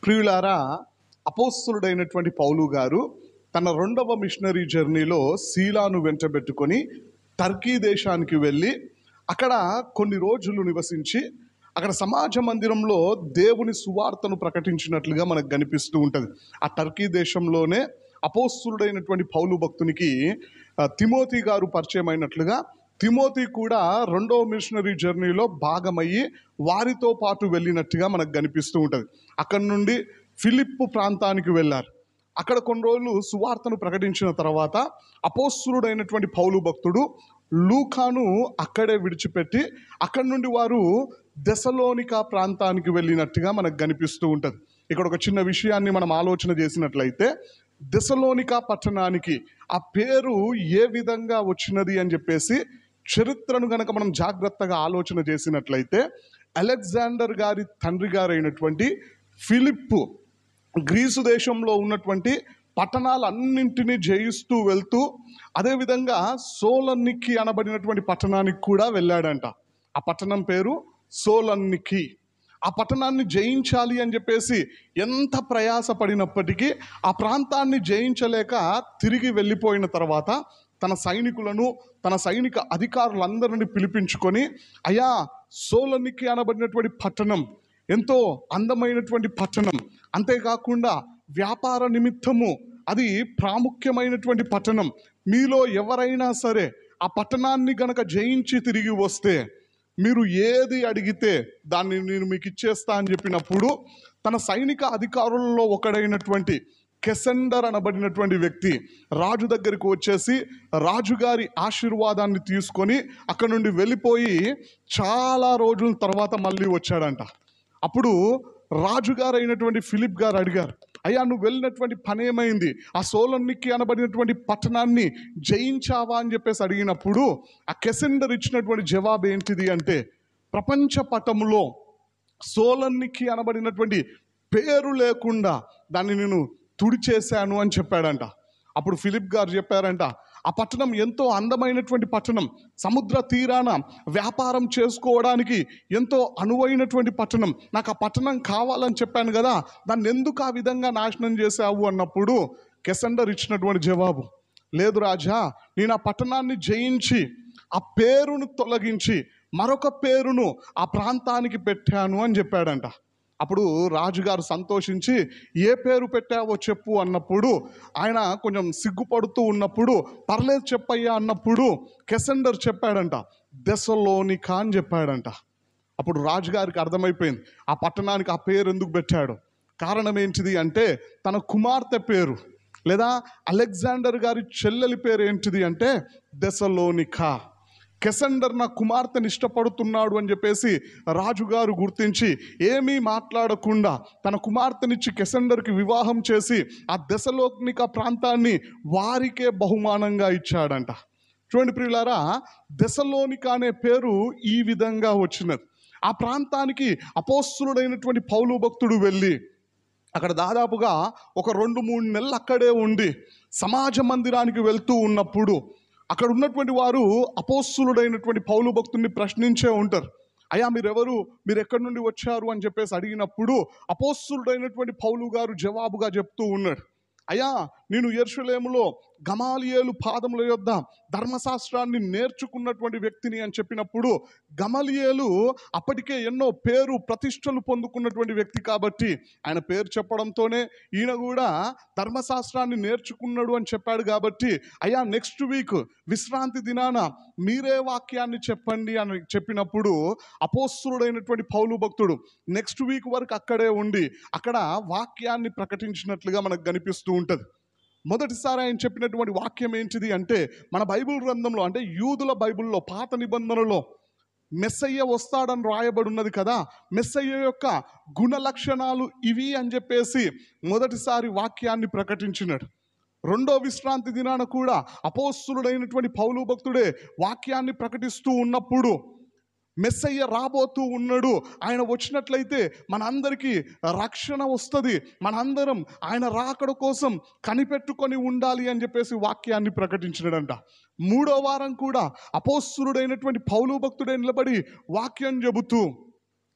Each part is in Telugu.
ప్రియులారా, అపోస్తలుడైనటువంటి పౌలు గారు తన రెండవ మిషనరీ జర్నీలో శీలాను వెంటబెట్టుకొని టర్కీ దేశానికి వెళ్ళి అక్కడ కొన్ని రోజులు నివసించి అక్కడ సమాజ మందిరంలో దేవుని సువార్తను ప్రకటించినట్లుగా మనకు కనిపిస్తూ ఉంటుంది. ఆ టర్కీ దేశంలోనే అపోస్తలుడైనటువంటి పౌలు భక్తునికి తిమోతి గారు పరిచయం అయినట్లుగా తిమోతి కూడా రెండవ మిషనరీ జర్నీలో భాగమయ్యి వారితో పాటు వెళ్ళినట్టుగా మనకు కనిపిస్తూ ఉంటుంది. అక్కడి నుండి ఫిలిప్పు ప్రాంతానికి వెళ్ళారు. అక్కడ కొన్ని రోజులు సువార్తను ప్రకటించిన తర్వాత అపోస్తలుడైనటువంటి పౌలు భక్తుడు లూకాను అక్కడే విడిచిపెట్టి అక్కడి నుండి వారు థెసలోనిక ప్రాంతానికి వెళ్ళినట్టుగా మనకు కనిపిస్తూ ఉంటుంది. ఇక్కడ ఒక చిన్న విషయాన్ని మనం ఆలోచన చేసినట్లయితే థెసలోనిక పట్టణానికి ఆ పేరు ఏ విధంగా వచ్చినది అని చెప్పేసి చరిత్రను కనుక మనం జాగ్రత్తగా ఆలోచన చేసినట్లయితే అలెగ్జాండర్ గారి తండ్రి గారైనటువంటి ఫిలిప్పు గ్రీసు దేశంలో ఉన్నటువంటి పట్టణాలన్నింటినీ జయిస్తూ వెళ్తూ అదేవిధంగా సోలన్నికి అనబడినటువంటి పట్టణానికి కూడా వెళ్ళాడంట. ఆ పట్టణం పేరు సోలన్నికి. ఆ పట్టణాన్ని జయించాలి అని చెప్పేసి ఎంత ప్రయాసపడినప్పటికీ ఆ ప్రాంతాన్ని జయించలేక తిరిగి వెళ్ళిపోయిన తర్వాత తన సైనికులను తన సైనిక అధికారులందరినీ పిలిపించుకొని, అయ్యా, సోలన్నికి అనబడినటువంటి పట్టణం ఎంతో అందమైనటువంటి పట్టణం, అంతేకాకుండా వ్యాపార నిమిత్తము అది ప్రాముఖ్యమైనటువంటి పట్టణం. మీలో ఎవరైనా సరే ఆ పట్టణాన్ని గనక జయించి తిరిగి వస్తే మీరు ఏది అడిగితే దాన్ని నేను మీకు ఇచ్చేస్తా అని చెప్పినప్పుడు తన సైనిక అధికారులలో ఒకడైనటువంటి కెసెండర్ అనబడినటువంటి వ్యక్తి రాజు దగ్గరికి వచ్చేసి రాజుగారి ఆశీర్వాదాన్ని తీసుకొని అక్కడ నుండి వెళ్ళిపోయి చాలా రోజుల తర్వాత మళ్ళీ వచ్చాడంట. అప్పుడు రాజుగారు అయినటువంటి ఫిలిప్ గారు అడిగారు, అయ్యా, నువ్వు వెళ్ళినటువంటి పని ఏమైంది? ఆ సోలన్నికి అనబడినటువంటి పట్టణాన్ని జయించావా అని చెప్పేసి అడిగినప్పుడు ఆ కెసెండర్ ఇచ్చినటువంటి జవాబు ఏంటిది అంటే, ప్రపంచ పటములో సోలన్నికి అనబడినటువంటి పేరు లేకుండా దాన్ని నేను తుడిచేశాను అని చెప్పాడంట. అప్పుడు ఫిలిప్ గారు చెప్పారంట, ఆ పట్టణం ఎంతో అందమైనటువంటి పట్టణం, సముద్ర తీరాన వ్యాపారం చేసుకోవడానికి ఎంతో అనువైనటువంటి పట్టణం, నాకు ఆ పట్టణం కావాలని చెప్పాను కదా, దాన్ని ఎందుకు ఆ విధంగా నాశనం చేశావు అన్నప్పుడు కెసెండర్ ఇచ్చినటువంటి జవాబు, లేదు రాజా, నేను ఆ పట్టణాన్ని జయించి ఆ పేరును తొలగించి మరొక పేరును ఆ ప్రాంతానికి పెట్టాను అని చెప్పాడంట. అప్పుడు రాజుగారు సంతోషించి, ఏ పేరు పెట్టావో చెప్పు అన్నప్పుడు ఆయన కొంచెం సిగ్గుపడుతూ ఉన్నప్పుడు, పర్లేదు చెప్పయ్యా అన్నప్పుడు కెసెండర్ చెప్పాడంట, థెసలోనిక అని చెప్పాడంట. అప్పుడు రాజుగారికి అర్థమైపోయింది ఆ పట్టణానికి ఆ పేరు ఎందుకు పెట్టాడు. కారణం ఏంటిది అంటే తన కుమార్తె పేరు లేదా అలెగ్జాండర్ గారి చెల్లెలి పేరు ఏంటిది అంటే థెసలోనిక. కెసెండర్ నా కుమార్తెని ఇష్టపడుతున్నాడు అని చెప్పేసి రాజుగారు గుర్తించి ఏమీ మాట్లాడకుండా తన కుమార్తెనిచ్చి కెసెండర్కి వివాహం చేసి ఆ థెసలోనిక ప్రాంతాన్ని వారికే బహుమానంగా ఇచ్చాడంట. చూడండి ప్రియులారా, థెసలోనిక అనే పేరు ఈ విధంగా వచ్చినది. ఆ ప్రాంతానికి అపోస్తలుడైనటువంటి పౌలు భక్తుడు వెళ్ళి అక్కడ దాదాపుగా ఒక 2-3 నెలలు అక్కడే ఉండి సమాజ మందిరానికి వెళ్తూ ఉన్నప్పుడు అక్కడ ఉన్నటువంటి వారు అపోస్తలుడైనటువంటి పౌలు భక్తుడిని ప్రశ్నించే ఉంటారు, అయ్యా, మీరెవరు, మీరు ఎక్కడి నుండి వచ్చారు అని చెప్పేసి అడిగినప్పుడు అపోస్తలుడైనటువంటి పౌలు గారు జవాబుగా చెప్తూ ఉన్నాడు, అయ్యా, నేను యెరూషలేములో గమలీయేలు పాదముల యొద్ద ధర్మశాస్త్రాన్ని నేర్చుకున్నటువంటి వ్యక్తిని అని చెప్పినప్పుడు గమలీయేలు అప్పటికే ఎన్నో పేరు ప్రతిష్టలు పొందుకున్నటువంటి వ్యక్తి కాబట్టి ఆయన పేరు చెప్పడంతోనే ఈయన కూడా ధర్మశాస్త్రాన్ని నేర్చుకున్నాడు అని చెప్పాడు కాబట్టి, అయ్యా, నెక్స్ట్ వీక్ విశ్రాంతి దినాన మీరే వాక్యాన్ని చెప్పండి అని చెప్పినప్పుడు అపోస్తలుడైనటువంటి పౌలు భక్తుడు నెక్స్ట్ వీక్ వరకు అక్కడే ఉండి అక్కడ వాక్యాన్ని ప్రకటించినట్లుగా మనకు కనిపిస్తూ ఉంటుంది. మొదటిసారి ఆయన చెప్పినటువంటి వాక్యం ఏంటిది అంటే, మన బైబిల్ గ్రంథంలో అంటే యూదుల బైబిల్లో పాత నిబంధనలో మెస్సయ్య వస్తాడని రాయబడి ఉన్నది కదా, మెస్సయ్య యొక్క గుణ లక్షణాలు ఇవి అని చెప్పేసి మొదటిసారి వాక్యాన్ని ప్రకటించినాడు. రెండో విశ్రాంతి దినాన కూడా అపోస్తలుడైనటువంటి పౌలు భక్తుడే వాక్యాన్ని ప్రకటిస్తూ ఉన్నప్పుడు మెస్సయ్య రాబోతూ ఉన్నాడు, ఆయన వచ్చినట్లయితే మనందరికీ రక్షణ వస్తుంది, మనందరం ఆయన రాకడ కోసం కనిపెట్టుకొని ఉండాలి అని చెప్పేసి వాక్యాన్ని ప్రకటించినాడంట. 3వ వారం కూడా అపోస్తలుడైనటువంటి పౌలు భక్తుడే నిలబడి వాక్యం చెబుతూ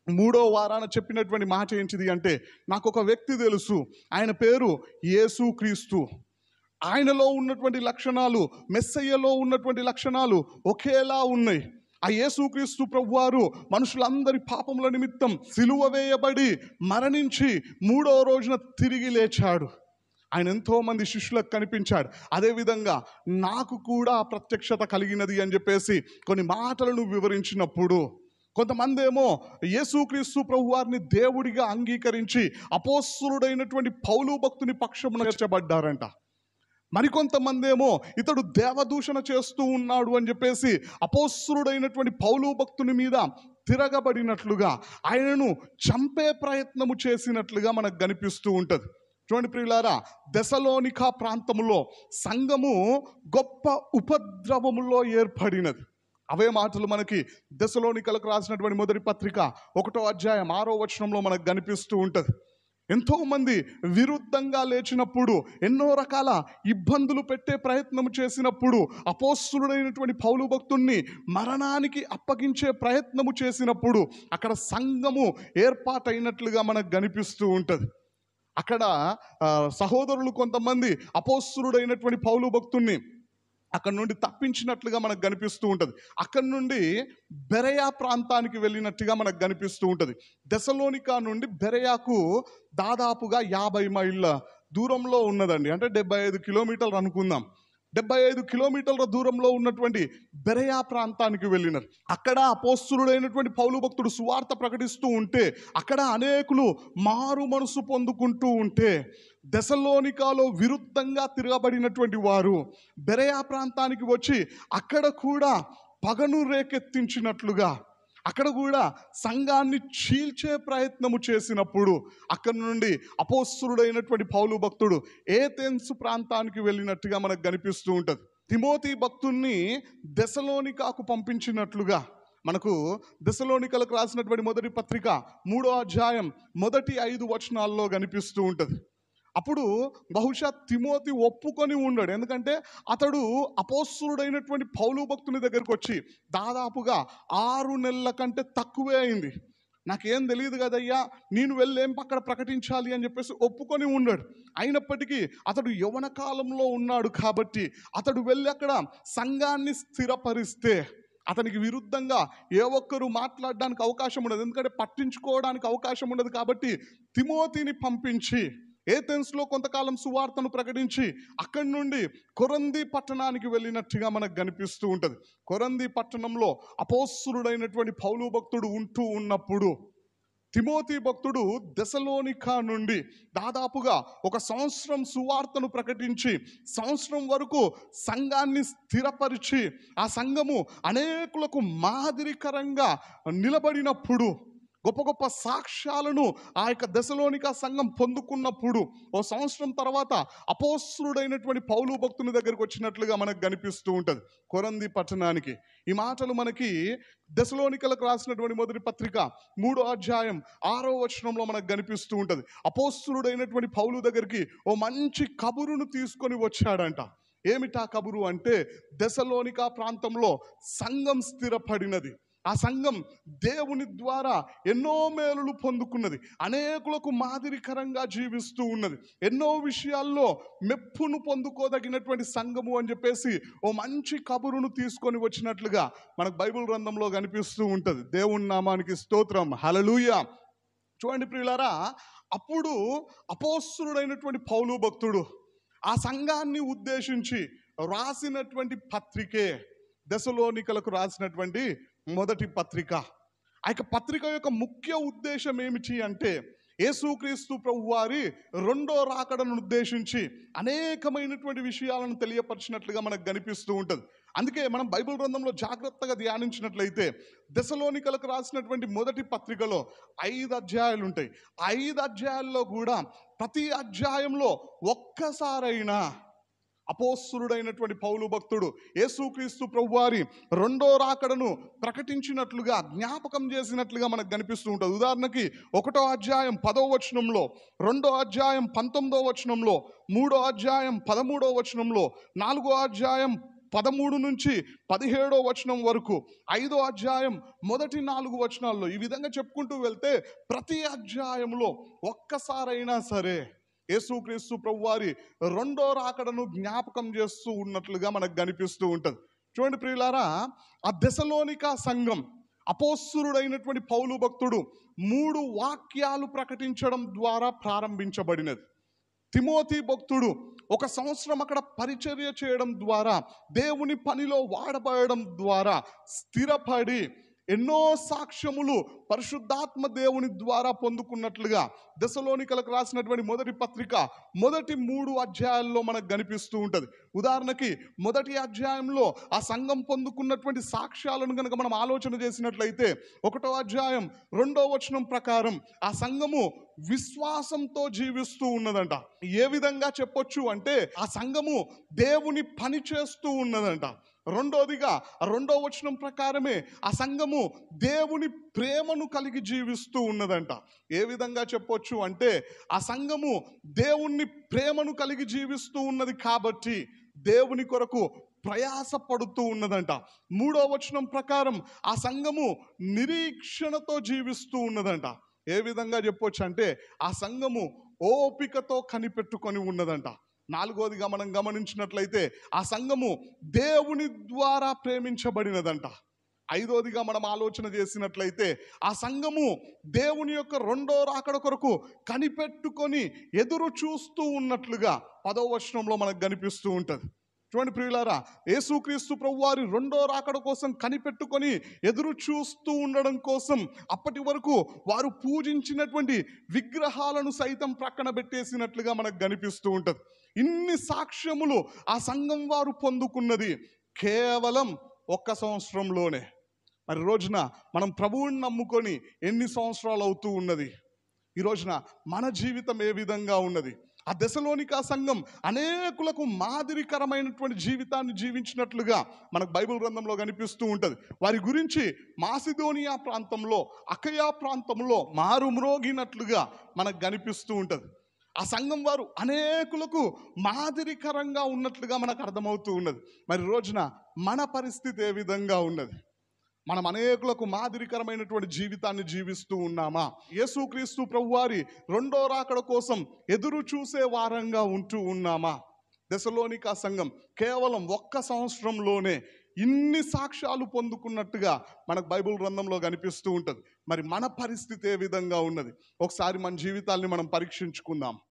3వ వారాన చెప్పినటువంటి మాట ఏంటిది అంటే, నాకు ఒక వ్యక్తి తెలుసు, ఆయన పేరు యేసుక్రీస్తు. ఆయనలో ఉన్నటువంటి లక్షణాలు, మెస్సయ్యలో ఉన్నటువంటి లక్షణాలు ఒకేలా ఉన్నాయి. ఆ యేసుక్రీస్తు ప్రభువారు మనుషులందరి పాపముల నిమిత్తం సిలువ వేయబడి మరణించి 3వ రోజున తిరిగి లేచాడు. ఆయన ఎంతో మంది శిష్యులకు కనిపించాడు. అదేవిధంగా నాకు కూడా ప్రత్యక్షత కలిగినది అని చెప్పేసి కొన్ని మాటలను వివరించినప్పుడు, కొంతమంది ఏమో యేసుక్రీస్తు ప్రభువారిని దేవుడిగా అంగీకరించి అపోస్తలుడైనటువంటి పౌలు భక్తుని పక్షమున చేర్చబడ్డారంట. మరికొంతమంది ఏమో ఇతడు దేవదూషణ చేస్తూ ఉన్నాడు అని చెప్పేసి అపోస్తలుడైనటువంటి పౌలు భక్తుని మీద తిరగబడినట్లుగా, ఆయనను చంపే ప్రయత్నము చేసినట్లుగా మనకు కనిపిస్తూ ఉంటుంది. చూడండి ప్రియులారా, దెసలోనికా ప్రాంతములో సంఘము గొప్ప ఉపద్రవములో ఏర్పడినది. అవే మాటలు మనకి దెసలోనికలకు రాసినటువంటి మొదటి పత్రిక 1వ అధ్యాయం 6వ వచనంలో మనకు కనిపిస్తూ ఉంటుంది. ఎంతోమంది విరుద్ధంగా లేచినప్పుడు, ఎన్నో రకాల ఇబ్బందులు పెట్టే ప్రయత్నం చేసినప్పుడు, అపోస్తలుడైనటువంటి పౌలు భక్తుణ్ణి మరణానికి అప్పగించే ప్రయత్నము చేసినప్పుడు అక్కడ సంఘము ఏర్పాటైనట్లుగా మనకు కనిపిస్తూ ఉంటుంది. అక్కడ సహోదరులు కొంతమంది అపోస్తలుడైనటువంటి పౌలు భక్తుణ్ణి అక్కడ నుండి తప్పించినట్లుగా మనకు కనిపిస్తూ ఉంటుంది. అక్కడి నుండి బెరయా ప్రాంతానికి వెళ్ళినట్టుగా మనకు కనిపిస్తూ ఉంటుంది. దెసలోనికా నుండి బెరయాకు దాదాపుగా 50 మైళ్ళ దూరంలో ఉన్నదండి. అంటే 75 కిలోమీటర్లు అనుకుందాం. 75 కిలోమీటర్ల దూరంలో ఉన్నటువంటి బెరయా ప్రాంతానికి వెళ్ళినారు. అక్కడ అపోస్తలుడైనటువంటి పౌలు భక్తుడు సువార్త ప్రకటిస్తూ ఉంటే అక్కడ అనేకులు మారు మనసు పొందుకుంటూ ఉంటే, దెసలోనికాలో విరుద్ధంగా తిరగబడినటువంటి వారు బెరయా ప్రాంతానికి వచ్చి అక్కడ కూడా పగను రేకెత్తించినట్లుగా, అక్కడ కూడా సంఘాన్ని చీల్చే ప్రయత్నము చేసినప్పుడు అక్కడి నుండి అపోస్తలుడైనటువంటి పౌలు భక్తుడు ఏథెన్స్ ప్రాంతానికి వెళ్ళినట్టుగా మనకు కనిపిస్తూ ఉంటుంది. తిమోతి భక్తుణ్ణి దెసలోనికాకు పంపించినట్లుగా మనకు దెసలోనికలకు రాసినటువంటి మొదటి పత్రిక 3వ అధ్యాయం మొదటి 5 వచనాల్లో కనిపిస్తూ ఉంటుంది. అప్పుడు బహుశా తిమోతి ఒప్పుకొని ఉన్నాడు. ఎందుకంటే అతడు అపోస్తలుడైనటువంటి పౌలు భక్తుని దగ్గరికి వచ్చి దాదాపుగా 6 నెలల కంటే తక్కువే అయింది. నాకేం తెలియదు కదయ్యా, నేను వెళ్ళేం అక్కడ ప్రకటించాలి అని చెప్పేసి ఒప్పుకొని ఉన్నాడు. అయినప్పటికీ అతడు యవ్వన కాలంలో ఉన్నాడు కాబట్టి అతడు వెళ్ళి అక్కడ సంఘాన్ని స్థిరపరిస్తే అతనికి విరుద్ధంగా ఏ ఒక్కరు మాట్లాడడానికి అవకాశం ఉండదు, ఎందుకంటే పట్టించుకోవడానికి అవకాశం ఉండదు. కాబట్టి తిమోతిని పంపించి ఏథెన్స్లో కొంతకాలం సువార్తను ప్రకటించి అక్కడి నుండి కొరంథీ పట్టణానికి వెళ్ళినట్టుగా మనకు కనిపిస్తూ ఉంటుంది. కొరంథీ పట్టణంలో అపోస్తలుడైనటువంటి పౌలు భక్తుడు ఉంటూ ఉన్నప్పుడు తిమోతి భక్తుడు దెసలోనికా నుండి దాదాపుగా 1 సంవత్సరం సువార్తను ప్రకటించి సంవత్సరం వరకు సంఘాన్ని స్థిరపరిచి ఆ సంఘము అనేకులకు మాదిరికరంగా నిలబడినప్పుడు, గొప్ప గొప్ప సాక్ష్యాలను ఆ యొక్క దెసలోనికా సంఘం పొందుకున్నప్పుడు 1 సంవత్సరం తర్వాత అపోస్తలుడైనటువంటి పౌలు భక్తుని దగ్గరికి వచ్చినట్లుగా మనకు కనిపిస్తూ ఉంటుంది కొరంథీ పట్టణానికి. ఈ మాటలు మనకి దెసలోనికలకు రాసినటువంటి మొదటి పత్రిక 3వ అధ్యాయం 6వ వచనంలో మనకు కనిపిస్తూ ఉంటుంది. అపోస్తలుడైనటువంటి పౌలు దగ్గరికి ఓ మంచి కబురును తీసుకొని వచ్చాడంట. ఏమిటా కబురు అంటే, దెసలోనికా ప్రాంతంలో సంఘం స్థిరపడినది, ఆ సంఘం దేవుని ద్వారా ఎన్నో మేలులు పొందుకున్నది, అనేకులకు మాదిరికరంగా జీవిస్తూ ఉన్నది, ఎన్నో విషయాల్లో మెప్పును పొందుకోదగినటువంటి సంఘము అని చెప్పేసి ఓ మంచి కబురును తీసుకొని వచ్చినట్లుగా మనకు బైబిల్ గ్రంథంలో కనిపిస్తూ ఉంటుంది. దేవుని నామానికి స్తోత్రం, హల్లెలూయా. చూడండి ప్రియులారా, అప్పుడు అపోస్తలుడైనటువంటి పౌలు భక్తుడు ఆ సంఘాన్ని ఉద్దేశించి రాసినటువంటి పత్రికే దెసలోనికలకు రాసినటువంటి మొదటి పత్రిక. ఆ యొక్క పత్రిక యొక్క ముఖ్య ఉద్దేశం ఏమిటి అంటే, యేసుక్రీస్తు ప్రభువారి 2వ రాకడను ఉద్దేశించి అనేకమైనటువంటి విషయాలను తెలియపరిచినట్లుగా మనకు కనిపిస్తూ ఉంటుంది. అందుకే మనం బైబిల్ గ్రంథంలో జాగ్రత్తగా ధ్యానించినట్లయితే దెసలోనికలకు రాసినటువంటి మొదటి పత్రికలో 5 అధ్యాయాలు ఉంటాయి. 5 అధ్యాయాల్లో కూడా ప్రతి అధ్యాయంలో ఒక్కసారైనా అపోస్తలుడైనటువంటి పౌలు భక్తుడు యేసుక్రీస్తు ప్రభువారి 2వ రాకడను ప్రకటించినట్లుగా, జ్ఞాపకం చేసినట్లుగా మనకు కనిపిస్తూ ఉంటుంది. ఉదాహరణకి 1వ అధ్యాయం 10వ వచనంలో, 2వ అధ్యాయం 19వ వచనంలో, 3వ అధ్యాయం 13వ వచనంలో, 4వ అధ్యాయం 13 నుంచి 17 వచనం వరకు, 5వ అధ్యాయం మొదటి 4 వచనాల్లో, ఈ విధంగా చెప్పుకుంటూ వెళ్తే ప్రతి అధ్యాయంలో ఒక్కసారైనా సరే యేసుక్రీస్తు ప్రభువారి రెండో రాకడను జ్ఞాపకం చేస్తూ ఉన్నట్లుగా మనకు కనిపిస్తూ ఉంటుంది. చూడండి ప్రియులారా, ఆ దెసలోనికా సంఘం అపోస్తలుడైనటువంటి పౌలు భక్తుడు 3 వాక్యాలు ప్రకటించడం ద్వారా ప్రారంభించబడినది. తిమోతి భక్తుడు 1 సంవత్సరం అక్కడ పరిచర్య చేయడం ద్వారా, దేవుని పనిలో వాడబడడం ద్వారా స్థిరపడి ఎన్నో సాక్ష్యములు పరిశుద్ధాత్మ దేవుని ద్వారా పొందుకున్నట్లుగా దెసలోనికలకు రాసినటువంటి మొదటి పత్రిక మొదటి 3 అధ్యాయాల్లో మనకు కనిపిస్తూ ఉంటుంది. ఉదాహరణకి మొదటి అధ్యాయంలో ఆ సంఘం పొందుకున్నటువంటి సాక్ష్యాలను కనుక మనం ఆలోచన చేసినట్లయితే, 1వ అధ్యాయం 2వ వచనం ప్రకారం ఆ సంఘము విశ్వాసంతో జీవిస్తూ ఉన్నదంట. ఏ విధంగా చెప్పొచ్చు అంటే, ఆ సంఘము దేవుని పని చేస్తూ ఉన్నదంట. రెండోదిగా 2వ వచనం ప్రకారమే ఆ సంఘము దేవుని ప్రేమను కలిగి జీవిస్తూ ఉన్నదంట. ఏ విధంగా చెప్పొచ్చు అంటే, ఆ సంఘము దేవుని ప్రేమను కలిగి జీవిస్తూ ఉన్నది కాబట్టి దేవుని కొరకు ప్రయాస పడుతూ ఉన్నదంట. 3వ వచనం ప్రకారం ఆ సంఘము నిరీక్షణతో జీవిస్తూ ఉన్నదంట. ఏ విధంగా చెప్పొచ్చు అంటే, ఆ సంఘము ఓపికతో కనిపెట్టుకొని ఉన్నదంట. 4వదిగా మనం గమనించినట్లయితే ఆ సంఘము దేవుని ద్వారా ప్రేమించబడినదంట. 5వదిగా మనం ఆలోచన చేసినట్లయితే ఆ సంఘము దేవుని యొక్క రెండో రాకడ కొరకు కనిపెట్టుకొని ఎదురు చూస్తూ ఉన్నట్లుగా 10వ వచనంలో మనకు కనిపిస్తూ ఉంటుంది. చూడండి ప్రియులారా, యేసుక్రీస్తు ప్రభువారి రెండో రాకడ కోసం కనిపెట్టుకొని ఎదురు చూస్తూ ఉండడం కోసం అప్పటి వరకు వారు పూజించినటువంటి విగ్రహాలను సైతం ప్రక్కన పెట్టేసినట్లుగా మనకు కనిపిస్తూ ఉంటుంది. ఇన్ని సాక్ష్యములు ఆ సంఘం వారు పొందుకున్నది కేవలం 1 సంవత్సరంలోనే. మరి రోజున మనం ప్రభువుని నమ్ముకొని ఎన్ని సంవత్సరాలు అవుతూ ఉన్నది? ఈ రోజున మన జీవితం ఏ విధంగా ఉన్నది? ఆ దెసలోనికా సంఘం అనేకులకు మాదిరికరమైనటువంటి జీవితాన్ని జీవించినట్లుగా మనకు బైబిల్ గ్రంథంలో కనిపిస్తూ ఉంటుంది. వారి గురించి మాసిదోనియా ప్రాంతంలో, అకయా ప్రాంతంలో మారుమ్రోగినట్లుగా మనకు కనిపిస్తూ ఉంటుంది. ఆ సంఘం వారు అనేకులకు మాదిరికరంగా ఉన్నట్లుగా మనకు అర్థమవుతూ ఉన్నది. మరి రోజున మన పరిస్థితి ఏ విధంగా ఉన్నది? మనం అనేకులకు మాదిరికరమైనటువంటి జీవితాన్ని జీవిస్తూ ఉన్నామా? యేసుక్రీస్తు ప్రభువారి రెండో రాకడ కోసం ఎదురు చూసే వారంగా ఉంటూ ఉన్నామా? దెసలోనికా సంఘం కేవలం 1 సంవత్సరంలోనే ఇన్ని సాక్ష్యాలు పొందుకున్నట్టుగా మనకు బైబిల్ గ్రంథంలో కనిపిస్తూ ఉంటుంది. మరి మన పరిస్థితి ఏ విధంగా ఉన్నది? ఒకసారి మన జీవితాల్ని మనం పరీక్షించుకుందాం.